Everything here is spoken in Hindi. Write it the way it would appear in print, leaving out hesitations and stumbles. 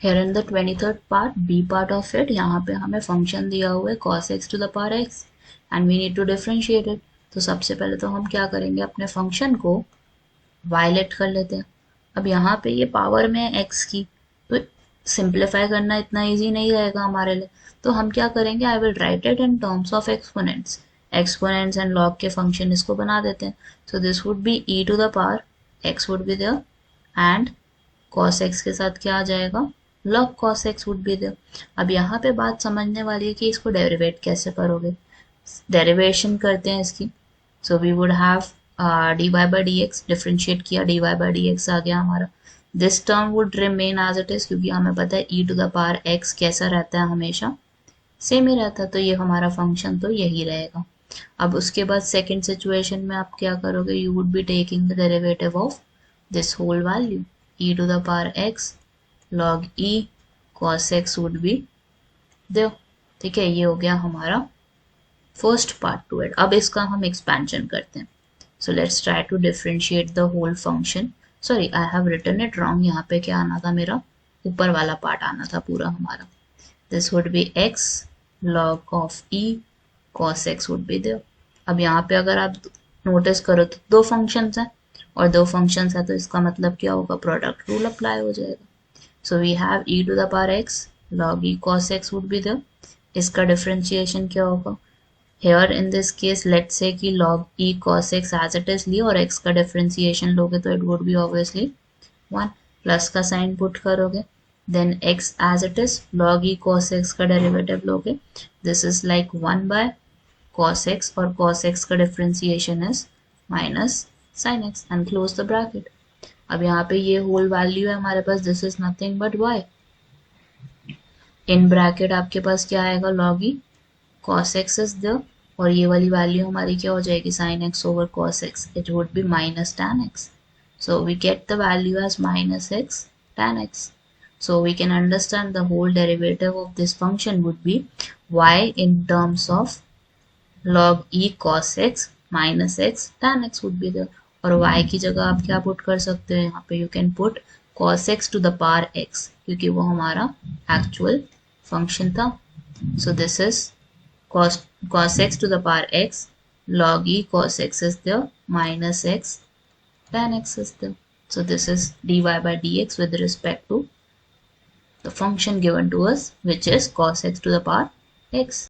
Here in the 23rd part, B part of it, यहाँ पे हमें फंक्शन दिया हुआ है cos x to the power x and we need to differentiate it. तो सबसे पहले तो हम क्या करेंगे, अपने फंक्शन को वायलेट कर लेते हैं. अब यहाँ पे ये पावर में है x की, तो सिंप्लीफाई करना इतना इजी नहीं रहेगा हमारे लिए. तो हम क्या करेंगे, I will write it in terms of exponents. Exponents and log के फंक्शन इसको बना देते हैं. So this would be e to the power x would be there and cos x के साथ क्या आ जाएगा, log cos x would be there. अब यहाँ पे बात समझने वाली है कि इसको डेरिवेट कैसे करोगे. डेरिवेशन करते हैं इसकी. So we would have dy by dx, differentiate किया dy by dx आ गया हमारा. This term would remain as it is, क्योंकि हमें पता है e to the power x कैसा रहता है, हमेशा सेम ही रहता है. तो ये हमारा फंक्शन तो यही रहेगा. अब उसके बाद सेकेंड सिचुएशन में आप क्या करोगे, you would be taking the derivative of this whole value e to the power x log e cos x would be there. ठीक है, ये हो गया हमारा फर्स्ट पार्ट टू इट. अब इसका हम एक्सपेंशन करते हैं. So let's try to differentiate the whole function. Sorry, I have written it wrong. यहाँ पे क्या आना था, मेरा ऊपर वाला पार्ट आना था पूरा हमारा. This would B x log of e cos x would be there. अब यहाँ पे अगर आप नोटिस करो तो दो फंक्शंस हैं, और दो फंक्शंस है तो इसका मतलब क्या होगा, प्रोडक्ट रूल अप्लाई हो जाएगा. So we have e to the power x log e cos x would be there. इसका डिफरेंशिएशन क्या होगा, here in this case let's say कि log e cos x as it is लिए और x का डिफरेंशिएशन लोगे तो it would be obviously 1. Plus का साइन पुट करोगे, then x as it is log e cos x का डेरिवेटिव लोगे. this is like 1 by cos x और cos x का differentiation is minus sin x and close the bracket. अब यहाँ पे ये होल वैल्यू है हमारे पास, this is nothing but y. In bracket आपके पास क्या आएगा, log e cos x is there, और ये वाली वैल्यू हमारी क्या हो जाएगी, sin x over cos x. It would be minus tan x. So we get the value as minus x tan x. So we can understand the whole derivative of this function would be y in terms of log e cos x minus x tan x would be there. और y की जगह आप क्या पुट कर सकते हो, यहाँ पे you can put cos x to the power x, क्योंकि वो हमारा एक्चुअल फंक्शन था. So this is cos x to the power x log e cos x is there minus x tan x is there. So this is dy by dx with respect to the function given to us, which is cos x to the power x.